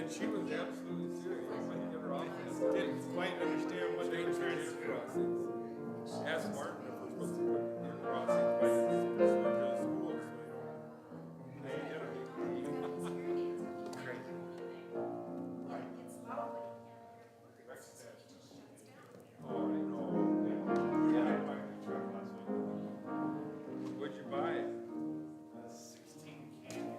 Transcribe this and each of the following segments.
she was absolutely serious. In her office, didn't quite understand what they were trying to do. Asked Martin if we're supposed to put in crossings by the school, so they crazy. Oh, I know. Yeah, I bought a new truck last week. What'd you buy? 16 Canyon.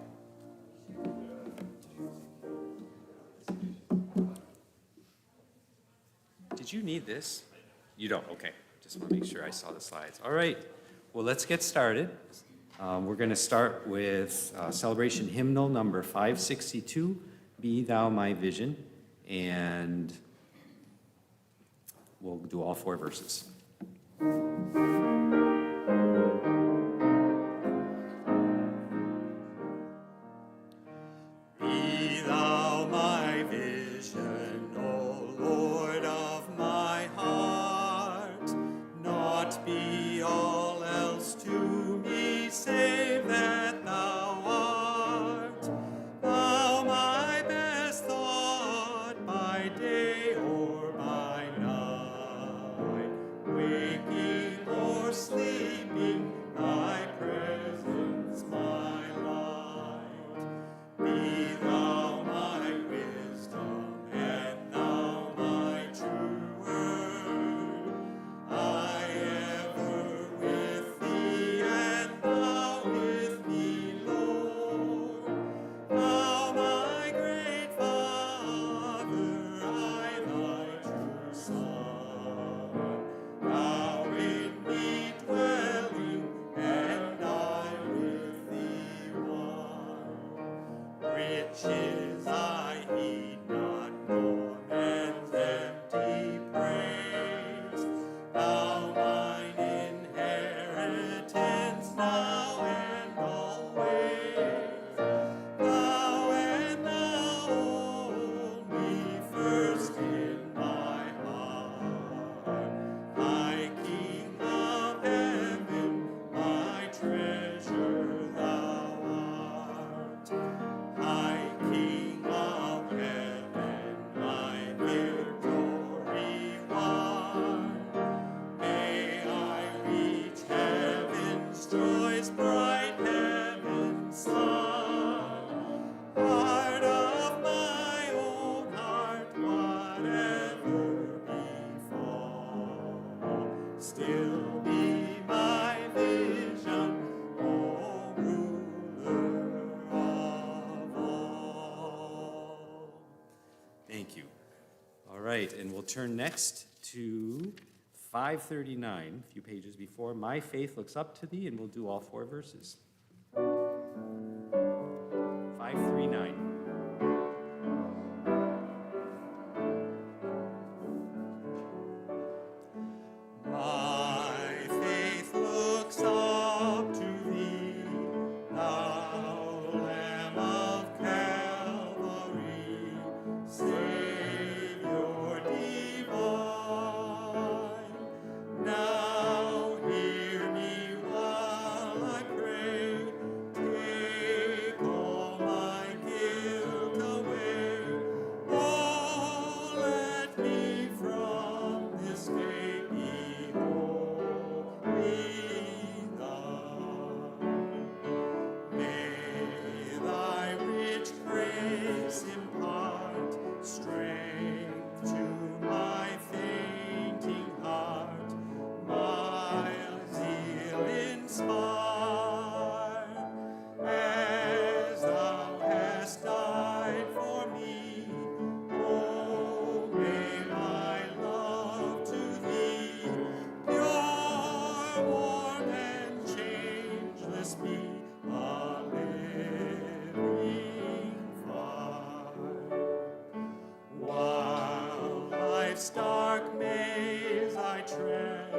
Did you need this? You don't, okay. Just want to make sure I saw the slides. All right, well, let's get started. We're going to start with celebration hymnal number 562, Be Thou My Vision, and we'll do all 4 verses. Be thou my vision, O Lord of my heart, not be all else to me save that thou art. Thou my best thought by day or by night, waking or sleeping, thy presence my light. Be thou my wisdom, and thou my true word. I ever with thee, and thou with me, Lord. Thou my great Father, I thy true Son. Thou in me dwelling, and I with thee one. Riches I heed not, nor man's empty praise. Thou mine inheritance now and always. Thou and thou only first in my heart. My King of heaven, my treasure thou art. High King of heaven, my victory won. May I reach heaven's joys, bright heaven's sun. Heart of my own heart, whatever befall, still be my vision, O ruler of all. Thank you. All right, and we'll turn next to 539, a few pages before. My faith looks up to thee, and we'll do all 4 verses. 539. My faith looks up to thee, thou Lamb of Calvary, Savior divine. Now hear me while I pray, take all my guilt away. Oh, let me from this day be wholly thine. May thy rich grace impart strength to my fainting heart, my zeal inspire, as thou hast died for me. Oh, may my love to thee, pure, warm, and changeless be, a living fire. While life's dark maze I tread,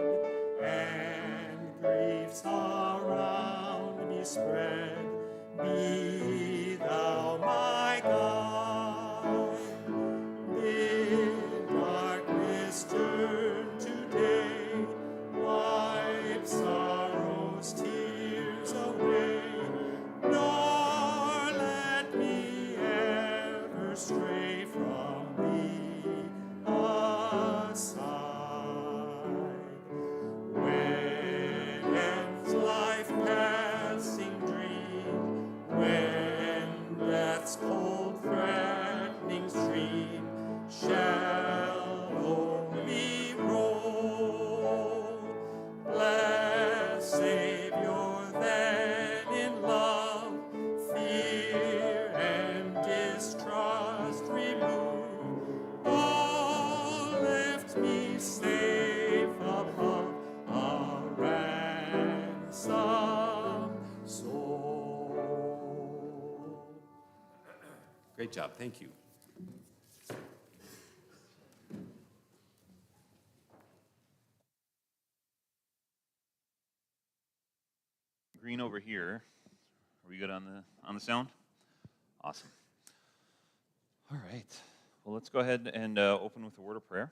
and griefs around me spread, be thou my guide. Bid darkness turn to day, wipe sorrow's tears away, nor let me ever stray Great job, thank you. Green over here. Are we good on the sound? Awesome. All right. Well, let's go ahead and open with a word of prayer.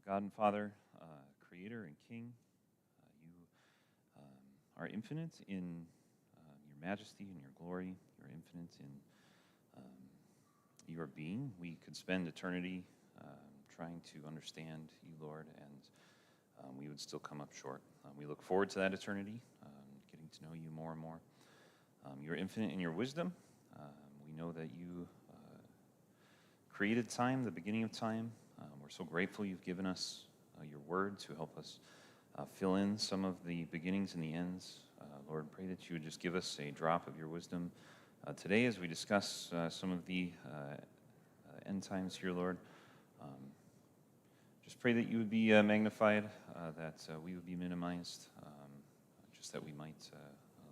God and Father, Creator and King, you are infinite in your majesty and your glory. You're infinite in your being. We could spend eternity trying to understand you, Lord, and we would still come up short. We look forward to that eternity, getting to know you more and more. You're infinite in your wisdom. We know that you created time, the beginning of time. We're so grateful you've given us your word to help us fill in some of the beginnings and the ends. Lord, pray that you would just give us a drop of your wisdom today as we discuss some of the end times here, Lord. Just pray that you would be magnified, that we would be minimized, just that we might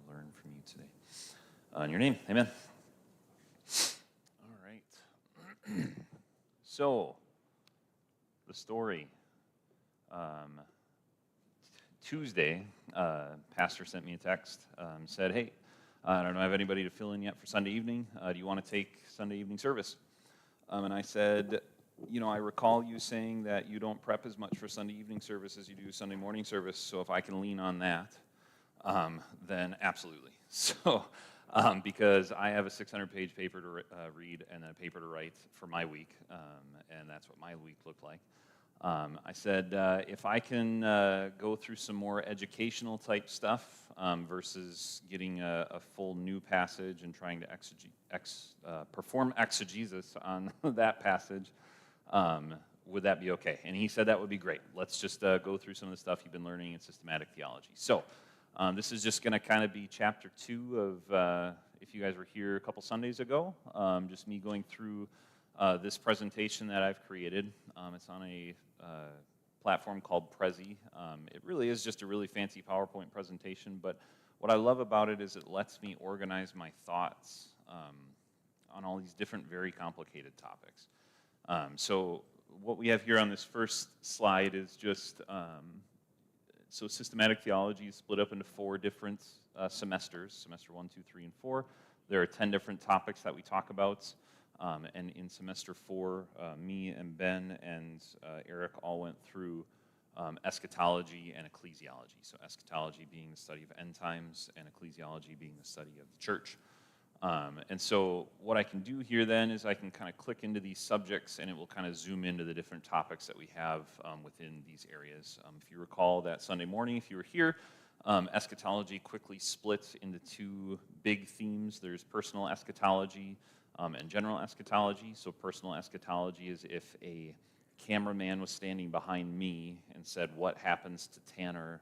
learn from you today. In your name, amen. All right. So, the story. Tuesday, pastor sent me a text, said, hey, I don't have anybody to fill in yet for Sunday evening. Do you want to take Sunday evening service? And I said, I recall you saying that you don't prep as much for Sunday evening service as you do Sunday morning service, so if I can lean on that, then absolutely. So, because I have a 600-page paper to read and a paper to write for my week, and that's what my week looked like. I said, if I can go through some more educational type stuff versus getting a full new passage and trying to perform exegesis on that passage, would that be okay? And he said that would be great. Let's just go through some of the stuff you've been learning in systematic theology. So this is just going to kind of be chapter 2 of, if you guys were here a couple Sundays ago, just me going through this presentation that I've created. It's on a platform called Prezi. It really is just a really fancy PowerPoint presentation, but what I love about it is it lets me organize my thoughts on all these different very complicated topics. So what we have here on this first slide is just, so systematic theology is split up into 4 different semesters, semester 1, 2, 3, and 4. There are 10 different topics that we talk about. And in semester 4, me and Ben and Eric all went through eschatology and ecclesiology. So eschatology being the study of end times and ecclesiology being the study of the church. And so what I can do here then is I can kind of click into these subjects and it will kind of zoom into the different topics that we have within these areas. If you recall that Sunday morning, if you were here, eschatology quickly splits into 2 big themes. There's personal eschatology, and general eschatology. So personal eschatology is if a cameraman was standing behind me and said, what happens to Tanner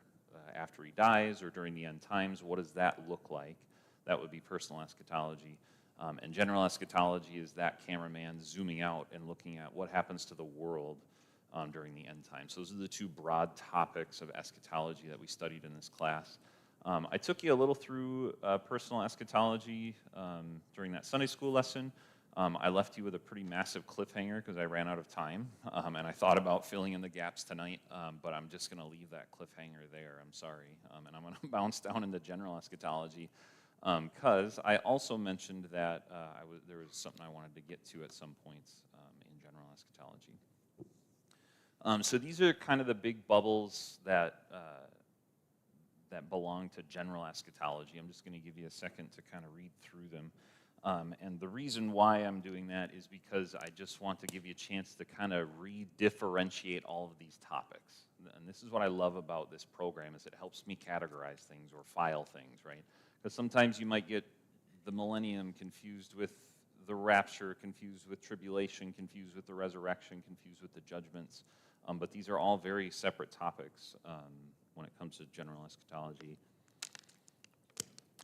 after he dies or during the end times? What does that look like? That would be personal eschatology. And general eschatology is that cameraman zooming out and looking at what happens to the world during the end times. So those are the 2 broad topics of eschatology that we studied in this class. I took you a little through personal eschatology during that Sunday school lesson. I left you with a pretty massive cliffhanger because I ran out of time, and I thought about filling in the gaps tonight, but I'm just going to leave that cliffhanger there. I'm sorry, and I'm going to bounce down into general eschatology because I also mentioned that there was something I wanted to get to at some point in general eschatology. So these are kind of the big bubbles that belong to general eschatology. I'm just going to give you a second to kind of read through them. And the reason why I'm doing that is because I just want to give you a chance to kind of redifferentiate all of these topics. And this is what I love about this program is it helps me categorize things or file things, right? Because sometimes you might get the millennium confused with the rapture, confused with tribulation, confused with the resurrection, confused with the judgments. But these are all very separate topics when it comes to general eschatology.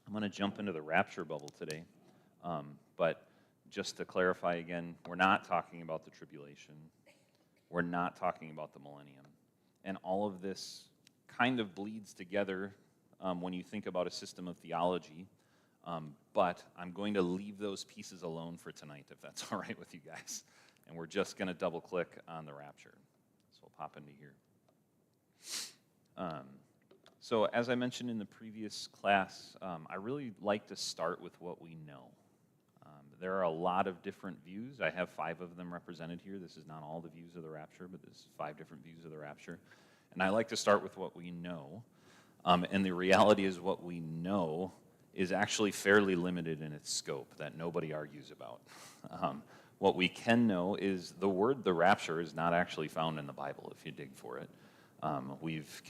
I'm going to jump into the rapture bubble today. But just to clarify again, we're not talking about the tribulation. We're not talking about the millennium. And all of this kind of bleeds together when you think about a system of theology. But I'm going to leave those pieces alone for tonight, if that's all right with you guys. And we're just going to double-click on the rapture. So we'll pop into here. So as I mentioned in the previous class, I really like to start with what we know. There are a lot of different views. I have 5 of them represented here. This is not all the views of the rapture, but this is 5 different views of the rapture. And I like to start with what we know. And the reality is what we know is actually fairly limited in its scope, that nobody argues about. What we can know is the word the rapture is not actually found in the Bible if you dig for it. We've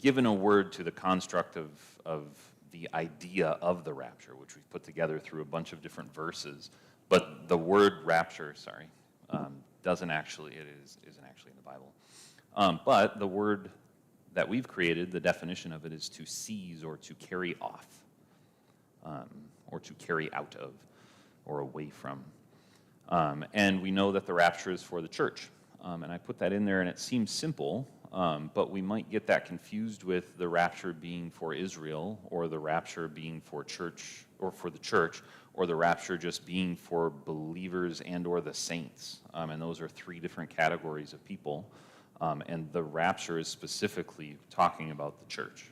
given a word to the construct of the idea of the rapture, which we've put together through a bunch of different verses. But the word rapture, isn't actually in the Bible. But the word that we've created, the definition of it is to seize or to carry off, or to carry out of, or away from. And we know that the rapture is for the church. And I put that in there, and it seems simple, but we might get that confused with the rapture being for Israel, or the rapture being for church, or for the church, or the rapture just being for believers and or the saints. And those are 3 different categories of people. And the rapture is specifically talking about the church.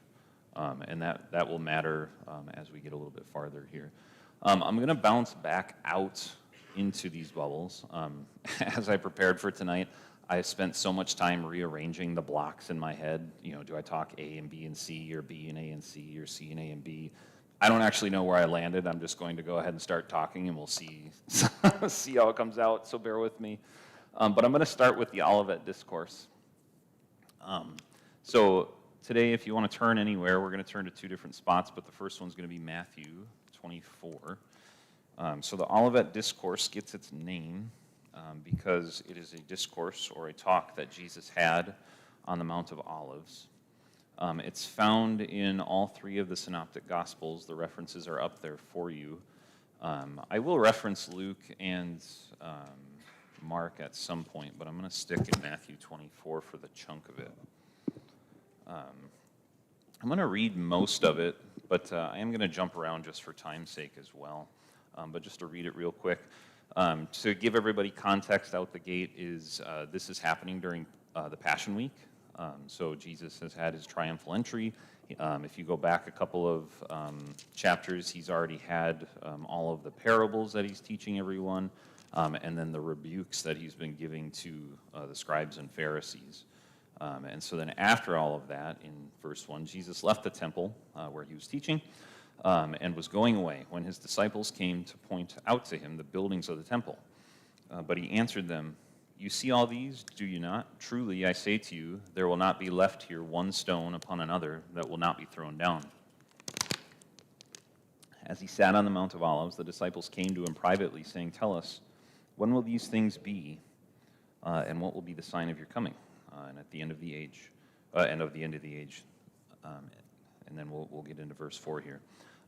And that will matter as we get a little bit farther here. I'm going to bounce back out into these bubbles. As I prepared for tonight, I spent so much time rearranging the blocks in my head. Do I talk A and B and C, or B and A and C, or C and A and B? I don't actually know where I landed. I'm just going to go ahead and start talking, and we'll see how it comes out, so bear with me. But I'm going to start with the Olivet Discourse. So today, if you want to turn anywhere, we're going to turn to 2 different spots, but the first one's going to be Matthew 24. So the Olivet Discourse gets its name because it is a discourse or a talk that Jesus had on the Mount of Olives. It's found in all 3 of the Synoptic Gospels. The references are up there for you. I will reference Luke and Mark at some point, but I'm going to stick in Matthew 24 for the chunk of it. I'm going to read most of it, but I am going to jump around just for time's sake as well. But just to read it real quick. To give everybody context out the gate is this is happening during the Passion Week. So Jesus has had his triumphal entry. If you go back a couple of chapters, he's already had all of the parables that he's teaching everyone, and then the rebukes that he's been giving to the scribes and Pharisees. And so then after all of that, in verse 1, Jesus left the temple where he was teaching and was going away when his disciples came to point out to him the buildings of the temple. But he answered them, "You see all these, do you not? Truly, I say to you, there will not be left here one stone upon another that will not be thrown down." As he sat on the Mount of Olives, the disciples came to him privately, saying, "Tell us, when will these things be, and what will be the sign of your coming, and at the end of the age, and of the end of the age?" And then we'll get into verse 4 here.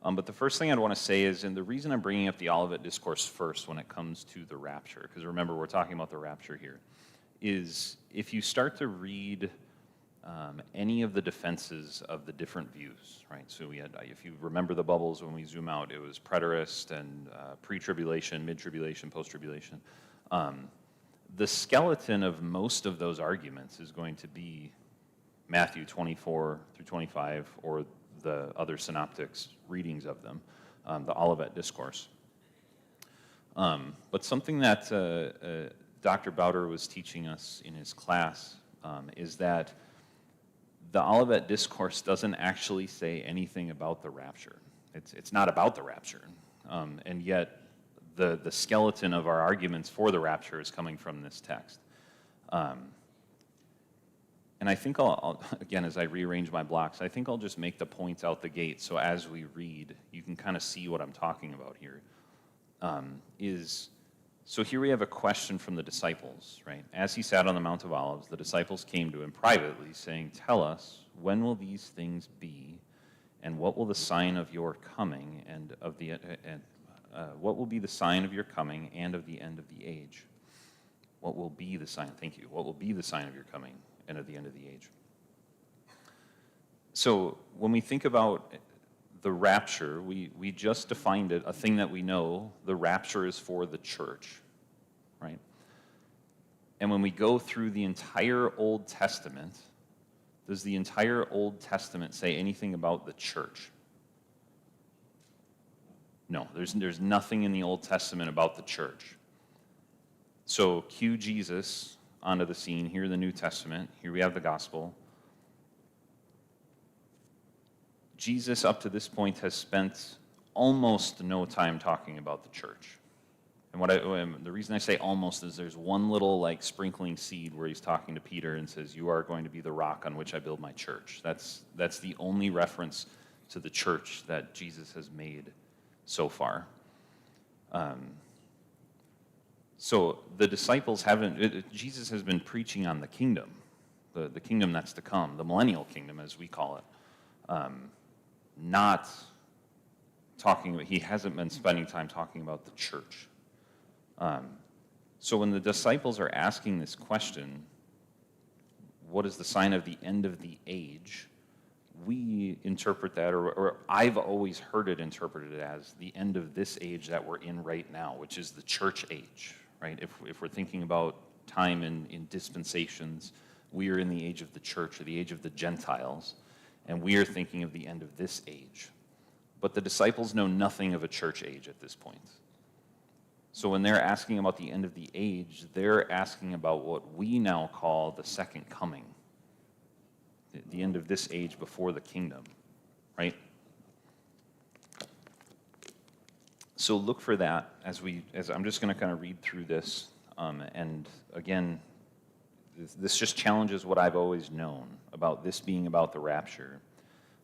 But the first thing I'd want to say is, and the reason I'm bringing up the Olivet Discourse first when it comes to the rapture, because remember, we're talking about the rapture here, is if you start to read any of the defenses of the different views, right? So we had, if you remember the bubbles when we zoom out, it was preterist and pre-tribulation, mid-tribulation, post-tribulation. The skeleton of most of those arguments is going to be Matthew 24 through 25, or the other synoptics readings of them, the Olivet Discourse. But something that Dr. Bowder was teaching us in his class is that the Olivet Discourse doesn't actually say anything about the rapture. It's not about the rapture, and yet the skeleton of our arguments for the rapture is coming from this text. And I think I'll, again, as I rearrange my blocks, I think I'll just make the points out the gate, so as we read, you can kind of see what I'm talking about here. So here we have a question from the disciples, right? As he sat on the Mount of Olives, the disciples came to him privately, saying, "Tell us, when will these things be, and what will the sign of your coming, and of the what will be the sign of your coming and of the end of the age?" What will be the sign? Thank you. What will be the sign of your coming and at the end of the age? So when we think about the rapture, we just defined it, a thing that we know, the rapture is for the church, right? And when we go through the entire Old Testament, does the entire Old Testament say anything about the church? No, there's nothing in the Old Testament about the church. So cue Jesus onto the scene here in the New Testament. Here we have the gospel. Jesus, up to this point, has spent almost no time talking about the church. And the reason I say almost is there's one little like sprinkling seed where he's talking to Peter and says, "You are going to be the rock on which I build my church." That's the only reference to the church that Jesus has made so far. So the disciples Jesus has been preaching on the kingdom, the kingdom that's to come, the millennial kingdom as we call it. Not talking, he hasn't been spending time talking about the church. So when the disciples are asking this question, what is the sign of the end of the age? We interpret that, or I've always heard it interpreted as the end of this age that we're in right now, which is the church age, right? If we're thinking about time in dispensations, we are in the age of the church, or the age of the Gentiles, and we are thinking of the end of this age. But the disciples know nothing of a church age at this point. So when they're asking about the end of the age, they're asking about what we now call the second coming, the end of this age before the kingdom, right? So look for that as I'm just going to kind of read through this, and again, this just challenges what I've always known about this being about the rapture,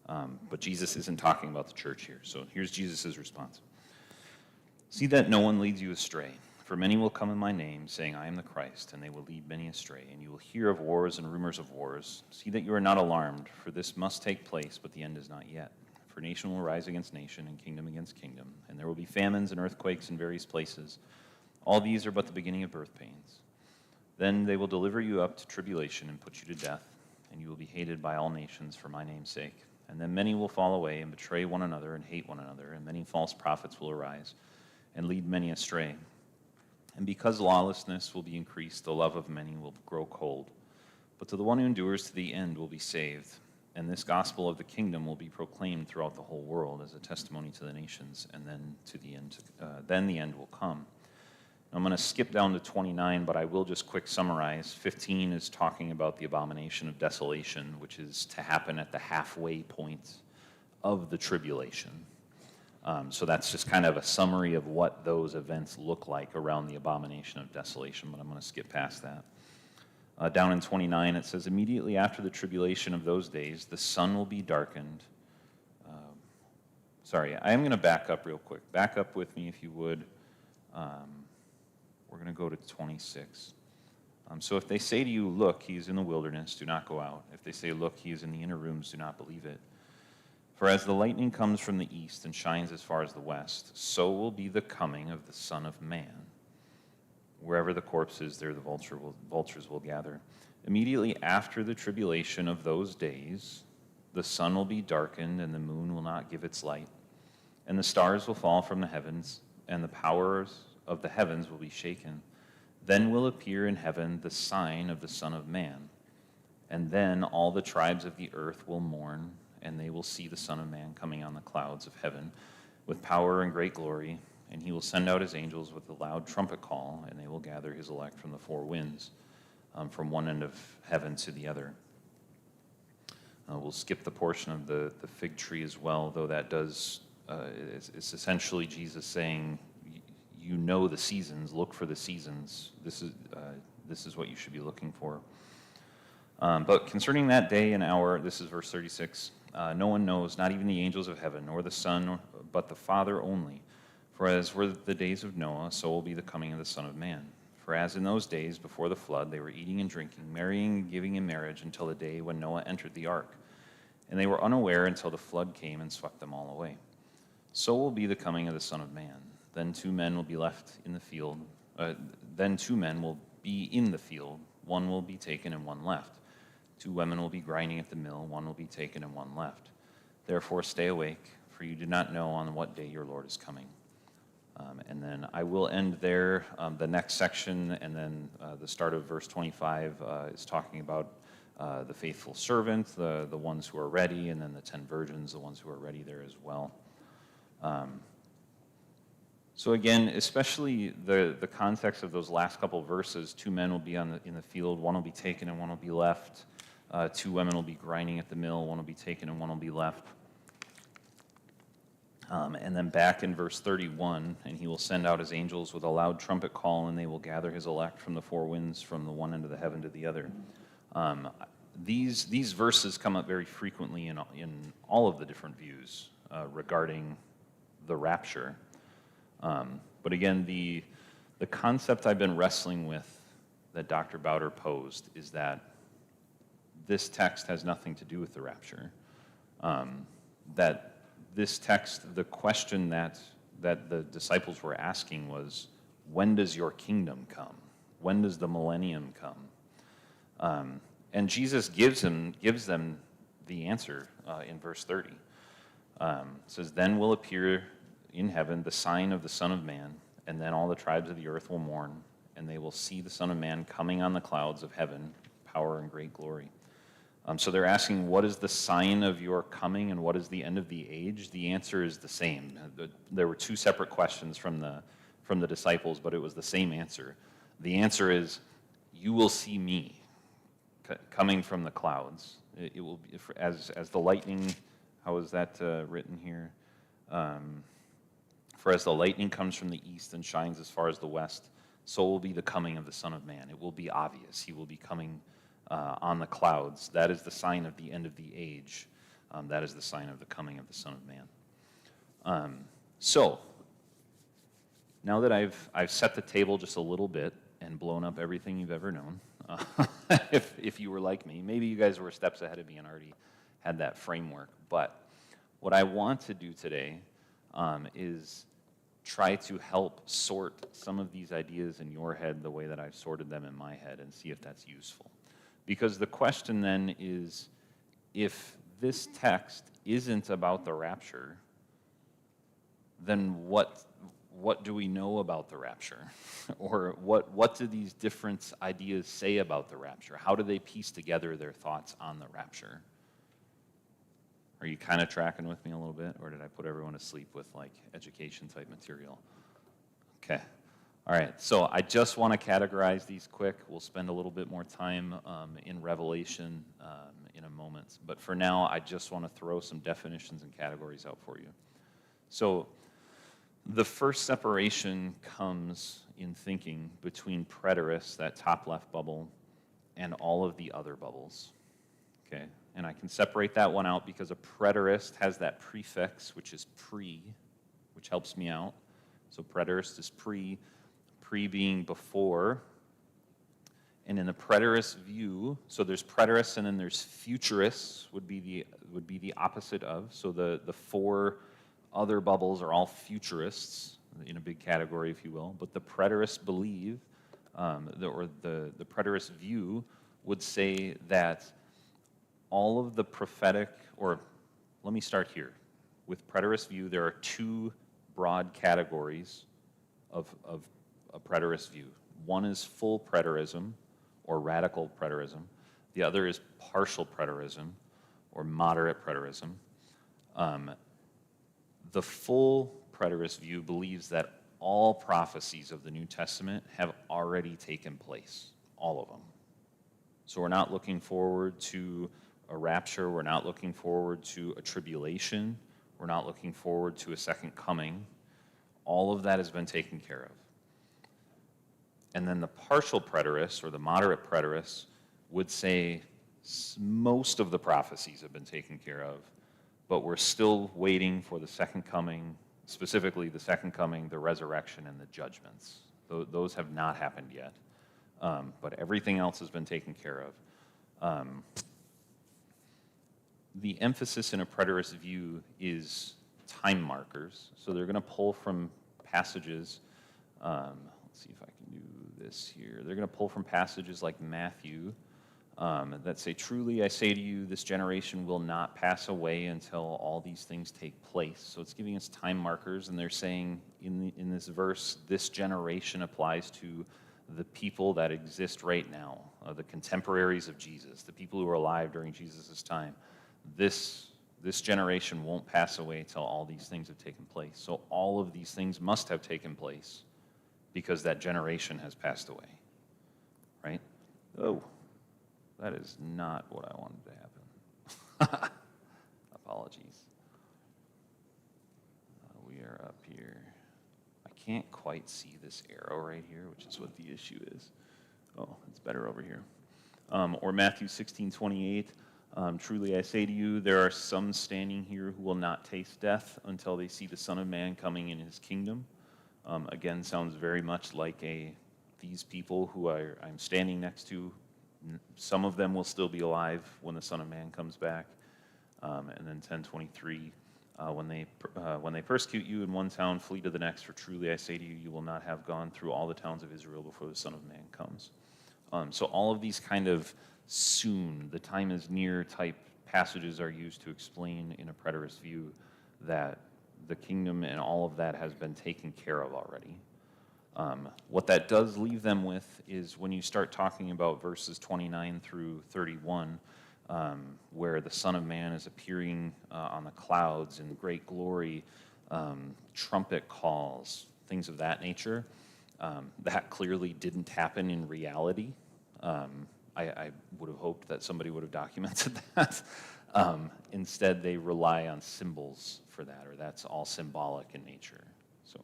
but Jesus isn't talking about the church here. So here's Jesus' response. "See that no one leads you astray, for many will come in my name, saying, 'I am the Christ,' and they will lead many astray. And you will hear of wars and rumors of wars. See that you are not alarmed, for this must take place, but the end is not yet. For nation will rise against nation, and kingdom against kingdom, and there will be famines and earthquakes in various places. All these are but the beginning of birth pains. Then they will deliver you up to tribulation and put you to death, and you will be hated by all nations for my name's sake. And then many will fall away and betray one another and hate one another, and many false prophets will arise and lead many astray. And because lawlessness will be increased, the love of many will grow cold. But to the one who endures to the end will be saved. And this gospel of the kingdom will be proclaimed throughout the whole world as a testimony to the nations, and then to the end. Then the end will come." I'm going to skip down to 29, but I will just quick summarize. 15 is talking about the abomination of desolation, which is to happen at the halfway point of the tribulation. So that's just kind of a summary of what those events look like around the abomination of desolation, but I'm going to skip past that. Down in 29, it says, "Immediately after the tribulation of those days, the sun will be darkened." Sorry, I am going to back up real quick. Back up with me if you would. We're going to go to 26. So if they say to you, "Look, he is in the wilderness," do not go out. If they say, "Look, he is in the inner rooms," do not believe it. For as the lightning comes from the east and shines as far as the west, so will be the coming of the Son of Man. Wherever the corpse is, there the vultures will gather. Immediately after the tribulation of those days, the sun will be darkened, and the moon will not give its light, and the stars will fall from the heavens, and the powers of the heavens will be shaken. Then will appear in heaven the sign of the Son of Man. And then all the tribes of the earth will mourn, and they will see the Son of Man coming on the clouds of heaven with power and great glory. And he will send out his angels with a loud trumpet call, and they will gather his elect from the four winds, from one end of heaven to the other. We'll skip the portion of the fig tree as well, though that does, it's essentially Jesus saying, you know the seasons, look for the seasons. This is what you should be looking for. But concerning that day and hour, this is verse 36, no one knows, not even the angels of heaven, nor the Son, but the Father only. For as were the days of Noah, so will be the coming of the Son of Man. For as in those days before the flood, they were eating and drinking, marrying and giving in marriage until the day when Noah entered the ark. And they were unaware until the flood came and swept them all away. So will be the coming of the Son of Man. Then two men will be left in the field. Then two men will be in the field. One will be taken and one left. Two women will be grinding at the mill. One will be taken and one left. Therefore stay awake, for you do not know on what day your Lord is coming. And then I will end there. The next section, and then the start of verse 25 is talking about the faithful servant, the ones who are ready, and then the 10 virgins, the ones who are ready there as well. So again, especially the context of those last couple verses, 2 men will be in the field, one will be taken and one will be left. 2 women will be grinding at the mill, one will be taken and one will be left. And then back in verse 31, and he will send out his angels with a loud trumpet call, and they will gather his elect from the 4 winds, from the one end of the heaven to the other. These verses come up very frequently in all of the different views regarding the rapture. But again, the concept I've been wrestling with that Dr. Bowder posed is that this text has nothing to do with the rapture. That this text, the question that the disciples were asking was, when does your kingdom come? When does the millennium come? And Jesus gives them the answer in verse 30. It says, then will appear in heaven the sign of the Son of Man, and then all the tribes of the earth will mourn, and they will see the Son of Man coming on the clouds of heaven, power and great glory. So they're asking, what is the sign of your coming and what is the end of the age? The answer is the same. There were 2 separate questions from the disciples, but it was the same answer. The answer is, you will see me coming from the clouds. It will be as the lightning. How is that written here? For as the lightning comes from the east and shines as far as the west, so will be the coming of the Son of Man. It will be obvious. He will be coming on the clouds. That is the sign of the end of the age. That is the sign of the coming of the Son of Man. So, now that I've set the table just a little bit and blown up everything you've ever known, if you were like me, maybe you guys were steps ahead of me and already had that framework. But what I want to do today is try to help sort some of these ideas in your head the way that I've sorted them in my head and see if that's useful. Because the question then is, if this text isn't about the rapture, then what do we know about the rapture? Or what do these different ideas say about the rapture? How do they piece together their thoughts on the rapture? Are you kind of tracking with me a little bit, or did I put everyone to sleep with like education type material? Okay. All right, so I just want to categorize these quick. We'll spend a little bit more time in Revelation in a moment. But for now, I just want to throw some definitions and categories out for you. So the first separation comes in thinking between preterist, that top left bubble, and all of the other bubbles. Okay, and I can separate that one out because a preterist has that prefix, which is pre, which helps me out. So preterist is pre being before. And in the preterist view, so there's preterists and then there's futurists would be the opposite of. So the 4 other bubbles are all futurists in a big category, if you will. But the preterists believe, the preterist view would say that all of the prophetic, or let me start here. With preterist view, there are 2 broad categories of a preterist view. One is full preterism, or radical preterism. The other is partial preterism, or moderate preterism. The full preterist view believes that all prophecies of the New Testament have already taken place, all of them. So we're not looking forward to a rapture, we're not looking forward to a tribulation, we're not looking forward to a second coming. All of that has been taken care of. And then the partial preterists, or the moderate preterists, would say most of the prophecies have been taken care of, but we're still waiting for the second coming, specifically the second coming, the resurrection, and the judgments. Those have not happened yet, but everything else has been taken care of. The emphasis in a preterist view is time markers. So they're going to pull from passages. Let's see if I can do this here. They're going to pull from passages like Matthew that say, "Truly I say to you, this generation will not pass away until all these things take place." So it's giving us time markers, and they're saying in this verse, this generation applies to the people that exist right now, the contemporaries of Jesus, the people who were alive during Jesus' time. This generation won't pass away till all these things have taken place. So all of these things must have taken place because that generation has passed away, right? Oh, that is not what I wanted to happen. Apologies. We are up here. I can't quite see this arrow right here, which is what the issue is. Oh, it's better over here. Or Matthew 16:28. Truly I say to you, there are some standing here who will not taste death until they see the Son of Man coming in his kingdom. Again, sounds very much like these people who I'm standing next to. Some of them will still be alive when the Son of Man comes back. And then 10:23, when they persecute you in one town, flee to the next. For truly I say to you, you will not have gone through all the towns of Israel before the Son of Man comes. So all of these kind of soon, the time is near type passages are used to explain in a preterist view that the kingdom and all of that has been taken care of already. What that does leave them with is when you start talking about verses 29 through 31, where the Son of Man is appearing on the clouds in great glory, trumpet calls, things of that nature, that clearly didn't happen in reality. I would have hoped that somebody would have documented that. Instead, they rely on symbols for that, or that's all symbolic in nature. So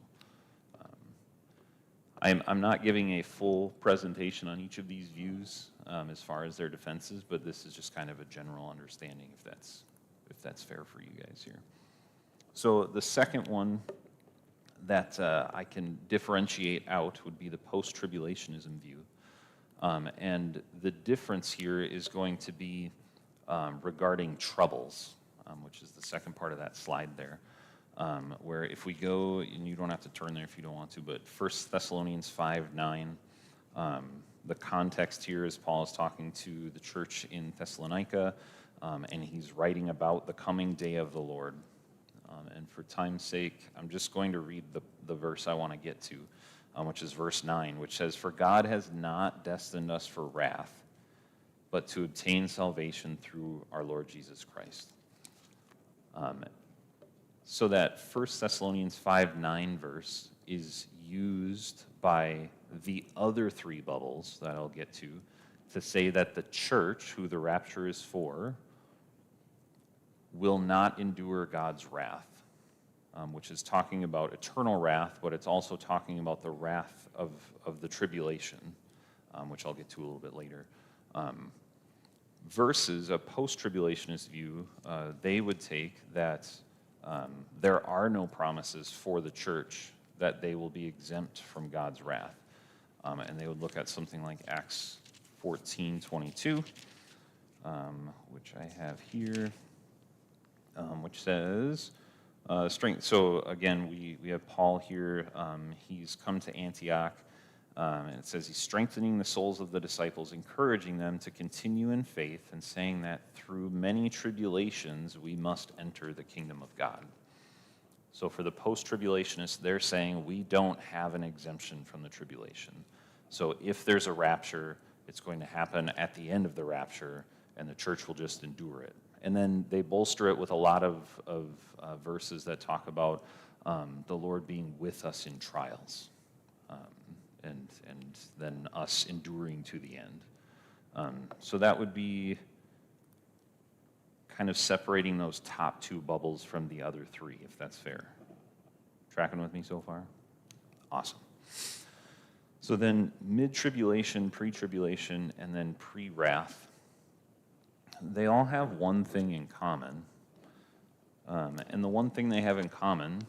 I'm not giving a full presentation on each of these views as far as their defenses, but this is just kind of a general understanding, if that's fair for you guys here. So the second one that I can differentiate out would be the post-tribulationism view. And the difference here is going to be regarding troubles, which is the second part of that slide there, where if we go, and you don't have to turn there if you don't want to, but 1 Thessalonians 5:9, the context here is Paul is talking to the church in Thessalonica, and he's writing about the coming day of the Lord. And for time's sake, I'm just going to read the verse I want to get to, which is verse 9, which says, "For God has not destined us for wrath, but to obtain salvation through our Lord Jesus Christ." So that 1 Thessalonians 5:9 verse is used by the other three bubbles that I'll get to say that the church, who the rapture is for, will not endure God's wrath. Which is talking about eternal wrath, but it's also talking about the wrath of the tribulation, which I'll get to a little bit later. Versus a post-tribulationist view, they would take that there are no promises for the church that they will be exempt from God's wrath. And they would look at something like Acts 14:22, which I have here, which says... strength. So again, we have Paul here. He's come to Antioch, and it says he's strengthening the souls of the disciples, encouraging them to continue in faith, and saying that through many tribulations we must enter the kingdom of God. So for the post-tribulationists, they're saying we don't have an exemption from the tribulation. So if there's a rapture, it's going to happen at the end of the rapture, and the church will just endure it. And then they bolster it with a lot of verses that talk about the Lord being with us in trials, and then us enduring to the end. So that would be kind of separating those top two bubbles from the other three, if that's fair. Tracking with me so far? Awesome. So then mid-tribulation, pre-tribulation, and then pre-wrath, they all have one thing in common. And the one thing they have in common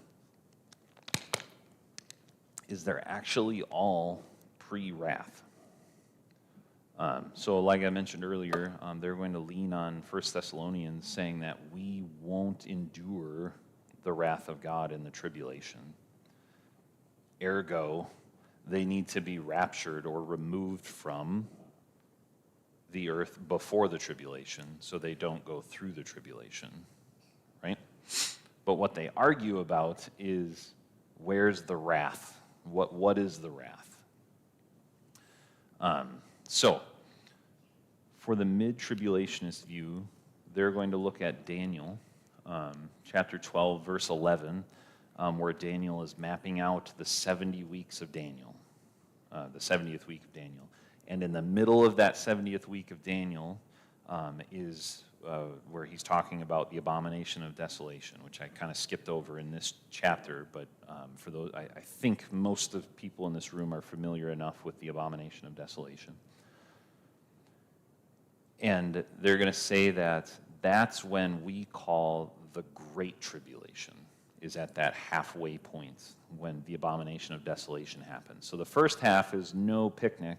is they're actually all pre-wrath. So like I mentioned earlier, they're going to lean on 1 Thessalonians saying that we won't endure the wrath of God in the tribulation. Ergo, they need to be raptured or removed from the earth before the tribulation, so they don't go through the tribulation, right? But what they argue about is, where's the wrath? What is the wrath? So, for the mid-tribulationist view, they're going to look at Daniel, chapter 12, verse 11, where Daniel is mapping out the 70 weeks of Daniel, the 70th week of Daniel. And in the middle of that 70th week of Daniel is where he's talking about the abomination of desolation, which I kind of skipped over in this chapter, but for those, I think most of people in this room are familiar enough with the abomination of desolation. And they're going to say that that's when we call the Great Tribulation, is at that halfway point when the abomination of desolation happens. So the first half is no picnic,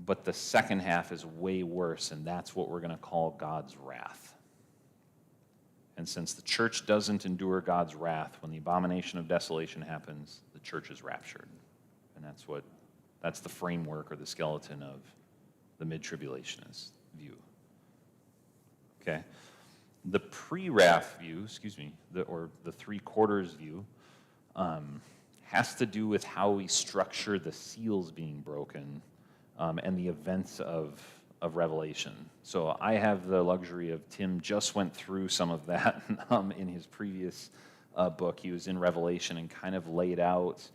but the second half is way worse, and that's what we're going to call God's wrath. And since the church doesn't endure God's wrath, when the abomination of desolation happens, the church is raptured. And that's the framework or the skeleton of the mid-tribulationist view. Okay? The pre-wrath view, or the three-quarters view, has to do with how we structure the seals being broken and the events of Revelation. So I have the luxury of Tim just went through some of that in his previous book. He was in Revelation and kind of laid out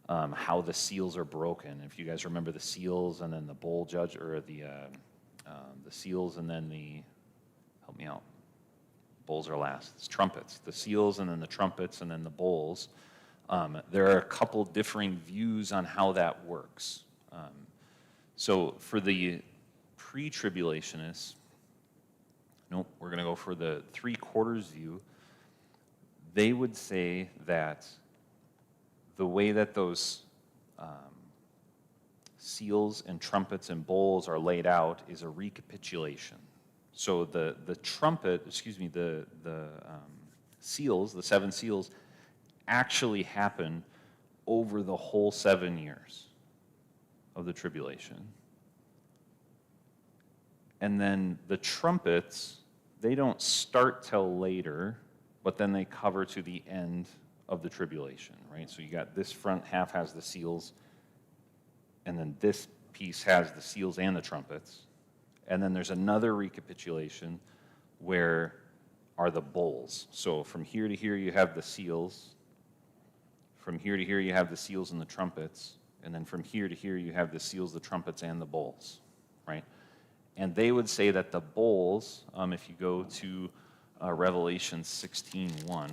how the seals are broken. If you guys remember the seals and then the bowl judge, or the seals and then help me out, bowls are last. It's trumpets. The seals and then the trumpets and then the bowls. There are a couple differing views on how that works. So for the pre-tribulationists, nope, we're going to go for the three-quarters view. They would say that the way that those seals and trumpets and bowls are laid out is a recapitulation. So the seals, the seven seals, actually happen over the whole 7 years of the tribulation. And then the trumpets, they don't start till later, but then they cover to the end of the tribulation, right? So you got this front half has the seals, and then this piece has the seals and the trumpets. And then there's another recapitulation where are the bowls. So from here to here you have the seals. From here to here you have the seals and the trumpets. And then from here to here you have the seals, the trumpets, and the bowls, right? And they would say that the bowls, if you go to Revelation 16:1,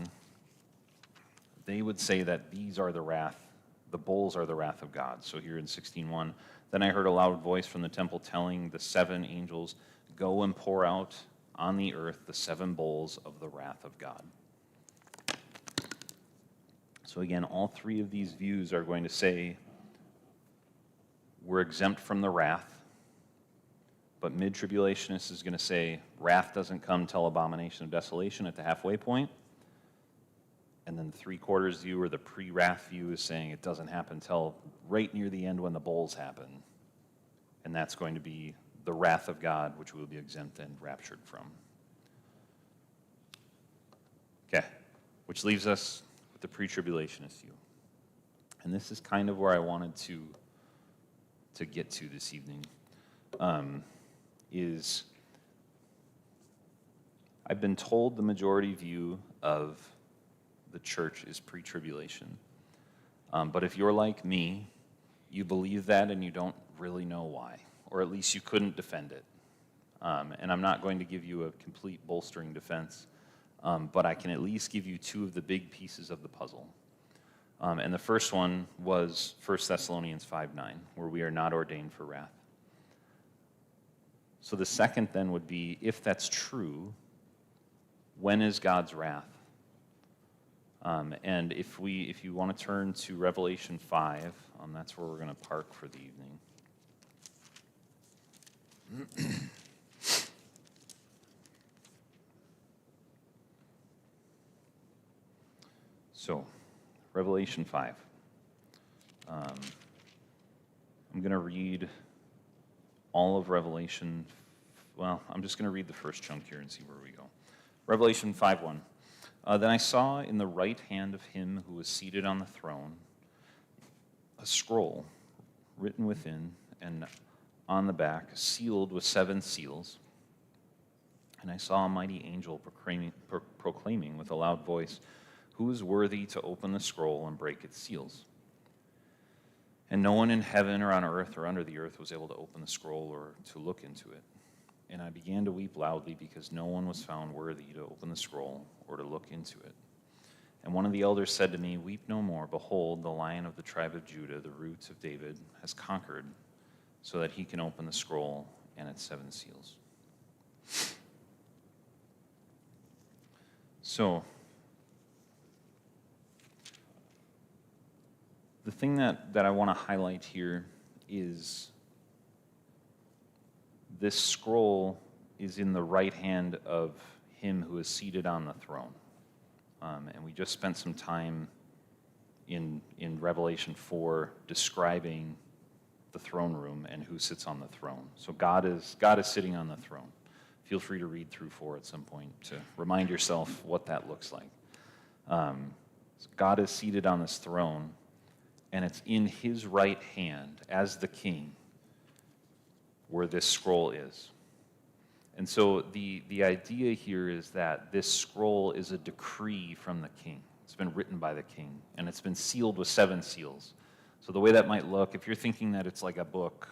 they would say that these are the bowls are the wrath of God. So here in 16:1, then I heard a loud voice from the temple telling the seven angels, go and pour out on the earth the seven bowls of the wrath of God. So again, all three of these views are going to say we're exempt from the wrath, but mid-tribulationist is going to say wrath doesn't come till abomination of desolation at the halfway point. And then the three-quarters view, or the pre-wrath view, is saying it doesn't happen till right near the end when the bowls happen. And that's going to be the wrath of God, which we will be exempt and raptured from. Okay, which leaves us with the pre-tribulationist view. And this is kind of where I wanted to get to this evening, is I've been told the majority view of the church is pre-tribulation. But if you're like me, you believe that and you don't really know why, or at least you couldn't defend it. And I'm not going to give you a complete bolstering defense, but I can at least give you two of the big pieces of the puzzle. And the first one was 1 Thessalonians 5:9, where we are not ordained for wrath. So the second then would be, if that's true, when is God's wrath? And if you want to turn to Revelation 5, that's where we're going to park for the evening. So, Revelation 5. I'm going to read all of Revelation. Well, I'm just going to read the first chunk here and see where we go. Revelation 5:1. Then I saw in the right hand of him who was seated on the throne a scroll written within and on the back, sealed with 7 seals. And I saw a mighty angel proclaiming with a loud voice, "Who is worthy to open the scroll and break its seals?" And no one in heaven or on earth or under the earth was able to open the scroll or to look into it. And I began to weep loudly because no one was found worthy to open the scroll or to look into it. And one of the elders said to me, "Weep no more. Behold, the Lion of the tribe of Judah, the root of David, has conquered so that he can open the scroll and its 7 seals." So, the thing that I want to highlight here is this scroll is in the right hand of him who is seated on the throne. And we just spent some time in Revelation 4 describing the throne room and who sits on the throne. So God is sitting on the throne. Feel free to read through 4 at some point to remind yourself what that looks like. So God is seated on this throne, and it's in his right hand as the king where this scroll is. And so the idea here is that this scroll is a decree from the king. It's been written by the king, and it's been sealed with 7 seals. So the way that might look, if you're thinking that it's like a book,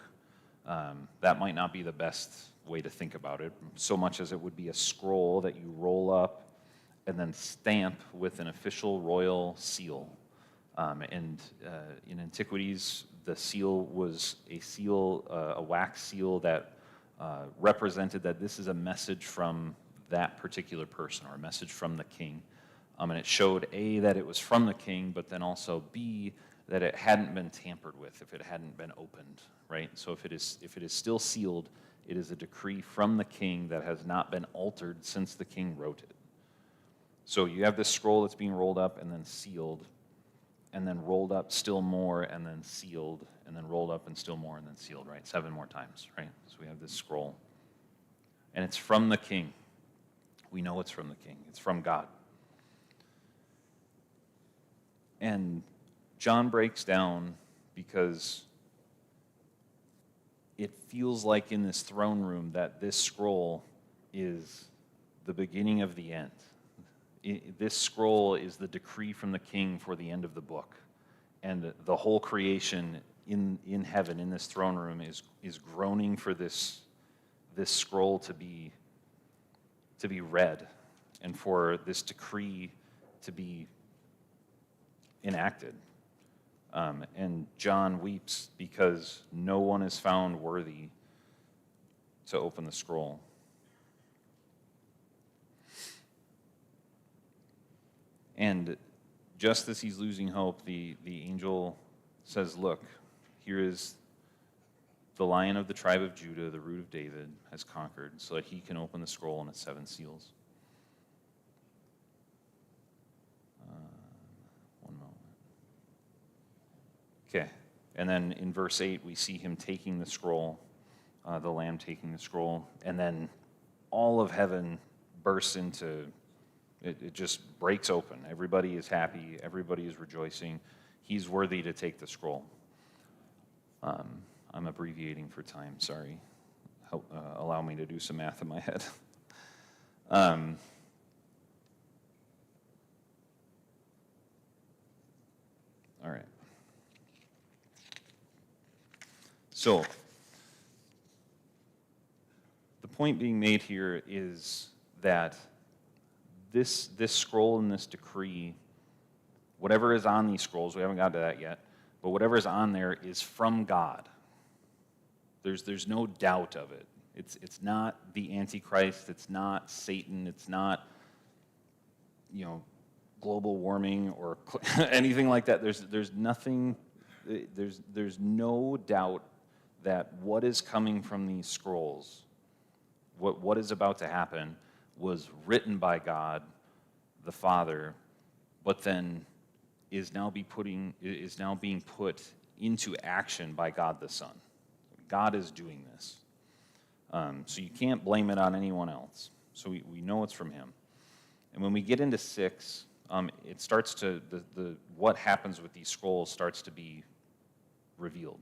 that might not be the best way to think about it, so much as it would be a scroll that you roll up and then stamp with an official royal seal. In antiquities, the seal was a wax seal that represented that this is a message from that particular person or a message from the king. And it showed A, that it was from the king, but then also B, that it hadn't been tampered with, if it hadn't been opened, right? So if it is still sealed, it is a decree from the king that has not been altered since the king wrote it. So you have this scroll that's being rolled up and then sealed, and then rolled up still more, and then sealed, and then rolled up and still more, and then sealed, right? 7 more times, right? So we have this scroll. And it's from the king. We know it's from the king. It's from God. And John breaks down because it feels like in this throne room that this scroll is the beginning of the end. This scroll is the decree from the king for the end of the book. And the whole creation in heaven, in this throne room, is groaning for this scroll to be read and for this decree to be enacted. And John weeps because no one is found worthy to open the scroll. And just as he's losing hope, the angel says, "Look, here is the Lion of the tribe of Judah, the root of David, has conquered so that he can open the scroll and its 7 seals." One moment. Okay, and then in verse 8, we see him taking the scroll, the Lamb taking the scroll, and then all of heaven bursts into, it just breaks open. Everybody is happy, everybody is rejoicing. He's worthy to take the scroll. I'm abbreviating for time, sorry. Allow me to do some math in my head. All right. So, the point being made here is that this scroll and this decree, whatever is on these scrolls, we haven't got to that yet, but whatever is on there is from God. There's no doubt of it. It's not the Antichrist, it's not Satan, it's not, global warming or anything like that. There's nothing, there's no doubt that what is coming from these scrolls, what is about to happen, was written by God the Father, but then is now being put into action by God the Son. God is doing this. So you can't blame it on anyone else. So we know it's from him. And when we get into 6, it starts to, what happens with these scrolls starts to be revealed.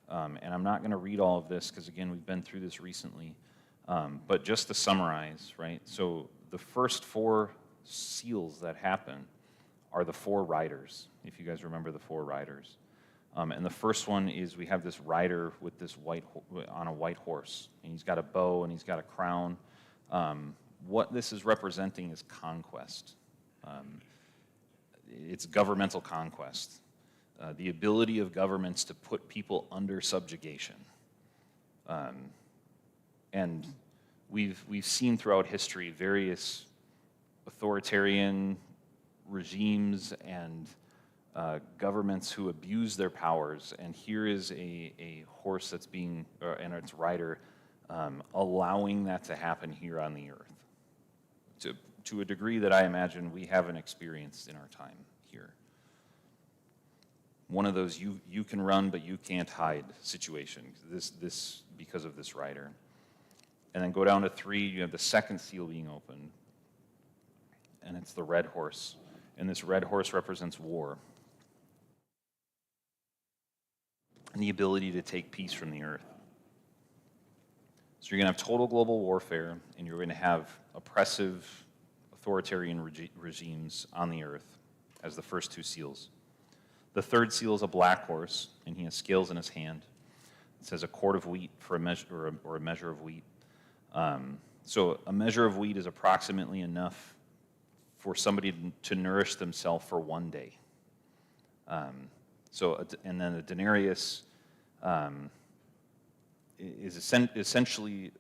And I'm not going to read all of this because, again, we've been through this recently. But just to summarize, right? So the first 4 seals that happen are the 4 riders, if you guys remember the 4 riders. And the first one is we have this rider with this on a white horse, and he's got a bow and he's got a crown. What this is representing is conquest. It's governmental conquest. The ability of governments to put people under subjugation. And we've seen throughout history various authoritarian regimes and governments who abuse their powers. And here is a horse that's being, and its rider, allowing that to happen here on the earth. To a degree that I imagine we haven't experienced in our time here. One of those you can run but you can't hide situation, this because of this rider. And then go down to 3, you have the second seal being opened, and it's the red horse. And this red horse represents war and the ability to take peace from the earth. So you're going to have total global warfare, and you're going to have oppressive, authoritarian regimes on the earth as the first 2 seals. The third seal is a black horse, and he has scales in his hand. It says a quart of wheat for a measure, or a measure of wheat. So a measure of wheat is approximately enough for somebody to nourish themselves for one day. And then a denarius is essentially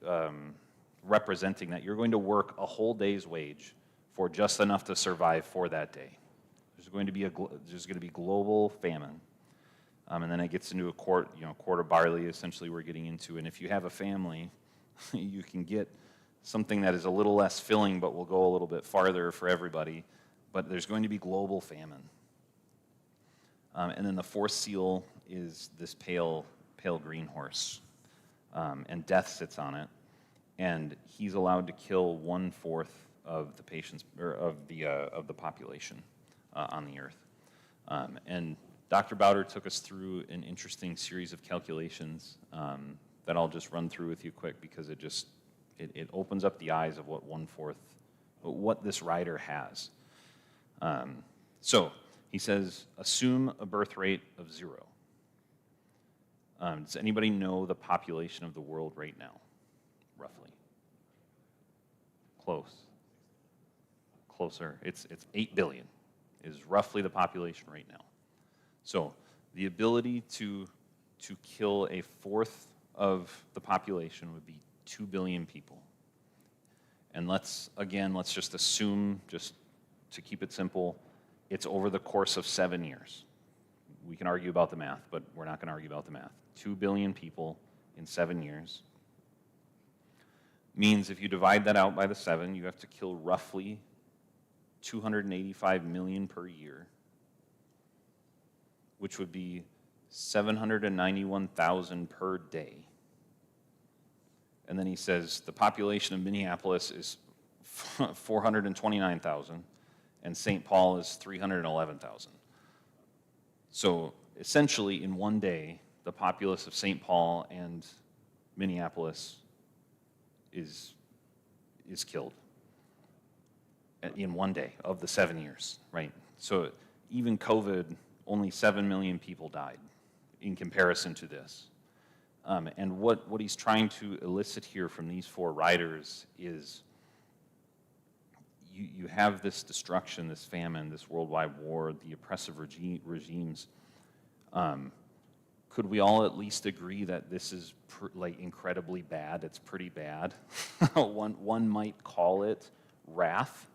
representing that you're going to work a whole day's wage for just enough to survive for that day. There's going to be global famine. And then it gets into a quart of barley, essentially we're getting into. And if you have a family, you can get something that is a little less filling but will go a little bit farther for everybody. But there's going to be global famine. And then the 4th seal is this pale green horse. And death sits on it. And he's allowed to kill 1/4 of the patients, or of the population on the earth. And Dr. Bowder took us through an interesting series of calculations that I'll just run through with you quick because it opens up the eyes of what this rider has. So he says, assume a birth rate of 0. Does anybody know the population of the world right now, roughly? Closer. It's 8 billion is roughly the population right now. So the ability to kill 1/4 of the population would be 2 billion people. And let's just assume, just to keep it simple, it's over the course of 7 years. We can argue about the math, but we're not going to argue about the math. 2 billion people in 7 years means if you divide that out by the 7, you have to kill roughly 285 million per year, which would be 791,000 per day. And then he says the population of Minneapolis is 429,000, and St. Paul is 311,000. So essentially, in one day, the populace of St. Paul and Minneapolis is killed in one day of the 7 years, right? So even COVID, only 7 million people died in comparison to this. And what he's trying to elicit here from these 4 riders is you have this destruction, this famine, this worldwide war, the oppressive regimes. Could we all at least agree that this is incredibly bad? It's pretty bad. One might call it wrath.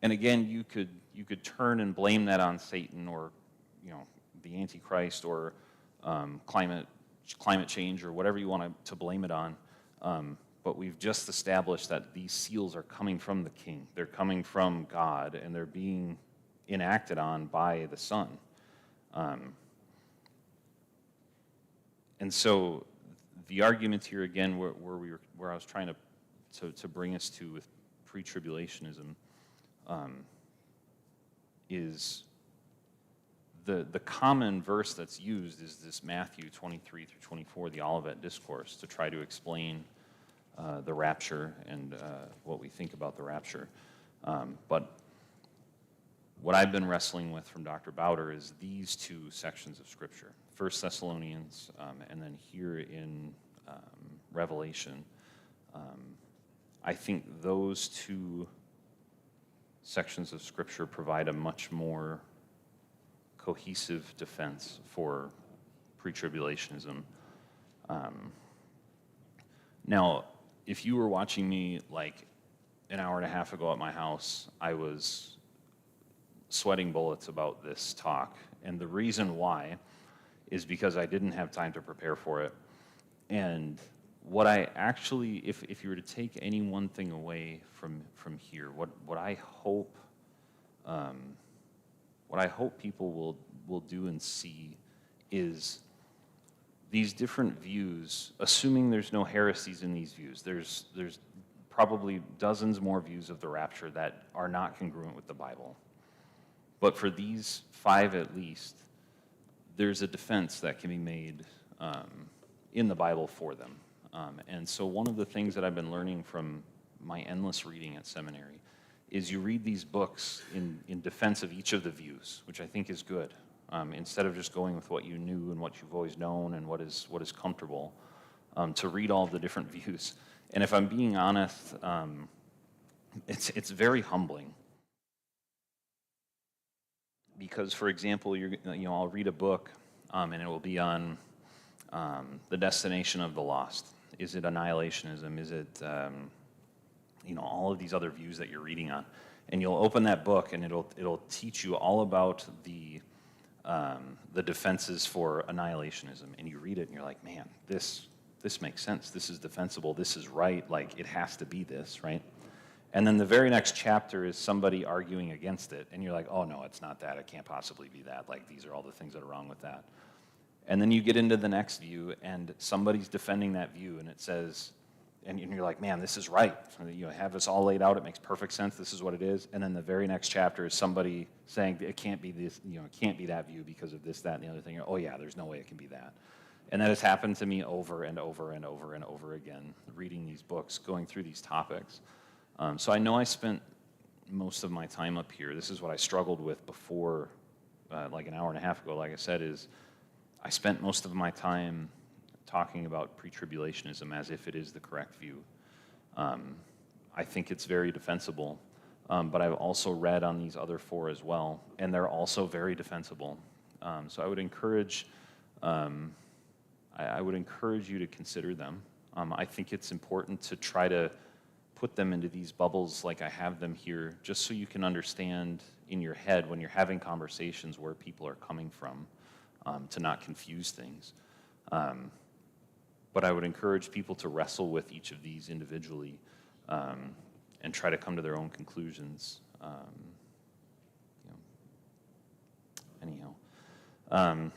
And again, you could turn and blame that on Satan or the Antichrist or climate change or whatever you want to blame it on. But we've just established that these seals are coming from the King. They're coming from God, and they're being enacted on by the Son. And so the argument here again, where I was trying to bring us to with pre-tribulationism, is the common verse that's used is this Matthew 23 through 24, the Olivet Discourse, to try to explain the rapture and what we think about the rapture. But what I've been wrestling with from Dr. Bowder is these two sections of Scripture, 1 Thessalonians and then here in Revelation. I think those two sections of Scripture provide a much more cohesive defense for pre-tribulationism. Now, if you were watching me like an hour and a half ago at my house, I was sweating bullets about this talk. And the reason why is because I didn't have time to prepare for it. And what I actually, if you were to take any one thing away from here, what I hope people will do and see is these different views, assuming there's no heresies in these views. There's probably dozens more views of the rapture that are not congruent with the Bible. But for these 5 at least, there's a defense that can be made in the Bible for them. And so one of the things that I've been learning from my endless reading at seminary is you read these books in defense of each of the views, which I think is good. Instead of just going with what you knew and what you've always known and what is comfortable, to read all of the different views. And if I'm being honest, it's very humbling. Because, for example, I'll read a book, and it will be on the destination of the lost. Is it annihilationism? Is it, all of these other views that you're reading on? And you'll open that book, and it'll teach you all about the defenses for annihilationism. And you read it, and you're like, man, this makes sense. This is defensible. This is right. Like, it has to be this, right? And then the very next chapter is somebody arguing against it. And you're like, oh, no, it's not that. It can't possibly be that. Like, these are all the things that are wrong with that. And then you get into the next view, and somebody's defending that view, and it says, and you're like, man, this is right. You have this all laid out. It makes perfect sense. This is what it is. And then the very next chapter is somebody saying it can't be this, it can't be that view because of this, that, and the other thing. Oh, yeah, there's no way it can be that. And that has happened to me over and over and over and over again, reading these books, going through these topics. So I know I spent most of my time up here. This is what I struggled with before, like an hour and a half ago, like I said, is I spent most of my time talking about pre-tribulationism as if it is the correct view. I think it's very defensible, but I've also read on these other 4 as well, and they're also very defensible. So I would encourage you to consider them. I think it's important to try to put them into these bubbles like I have them here, just so you can understand in your head when you're having conversations where people are coming from, to not confuse things. But I would encourage people to wrestle with each of these individually and try to come to their own conclusions. Anyhow,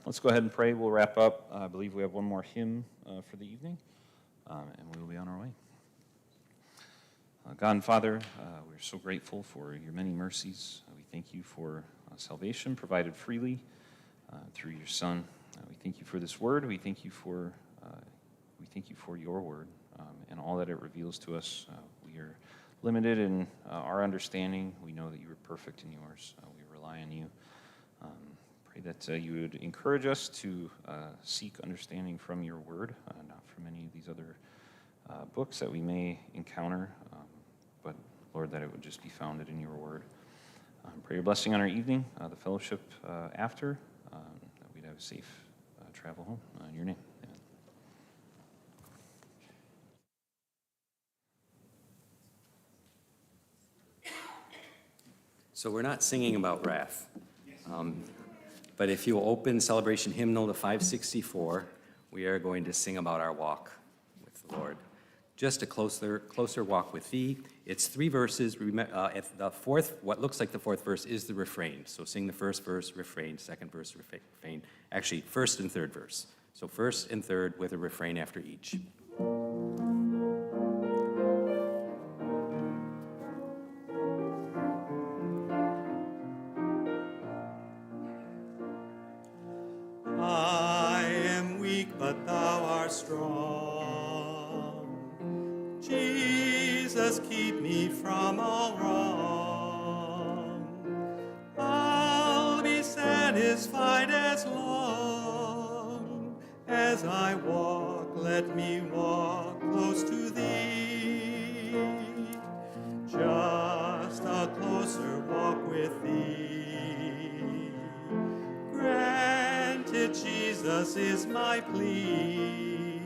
let's go ahead and pray. We'll wrap up. I believe we have one more hymn for the evening, and we will be on our way. God and Father, we're so grateful for your many mercies. We thank you for salvation provided freely through your Son. We thank you for this word. We thank you for your word and all that it reveals to us. We are limited in our understanding. We know that you are perfect in yours. We rely on you. Pray that you would encourage us to seek understanding from your word, not from any of these other books that we may encounter, but Lord, that it would just be founded in your word. Pray your blessing on our evening, the fellowship after, that we'd have a safe travel home. In your name, amen. So we're not singing about wrath. But if you open Celebration Hymnal to 564, we are going to sing about our walk with the Lord. Just a closer walk with thee. It's 3 verses. At the fourth, what looks like the 4th verse is the refrain. So sing the first verse, refrain, second verse, refrain. Actually, first and third verse. So first and third with a refrain after each. I am weak, but thou art strong. Jesus, keep me from all wrong. I'll be satisfied as long as I walk. Let me walk close to thee. Just a closer walk with thee. Granted, Jesus is my plea.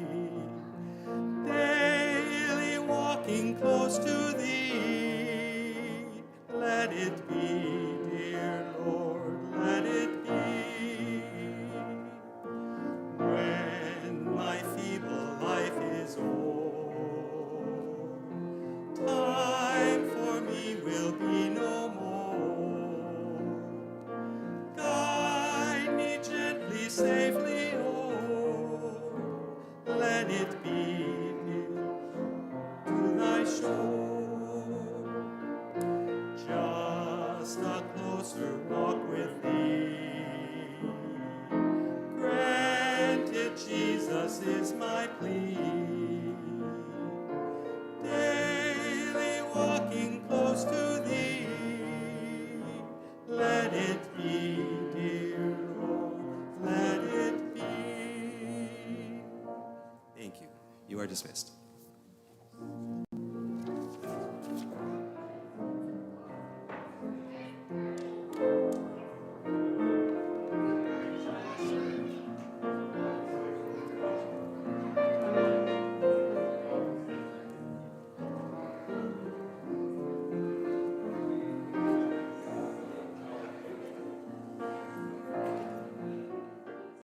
Daily walking close to thee. Let it be, dear Lord, let it be. When my feeble life is o'er, time for me will be no more. Guide me gently, safely, oh, let it be to thy shore. Just a closer walk with thee. Granted, Jesus is my plea. Daily walking close to thee. Let it be, dear Lord, let it be. Thank you. You are dismissed.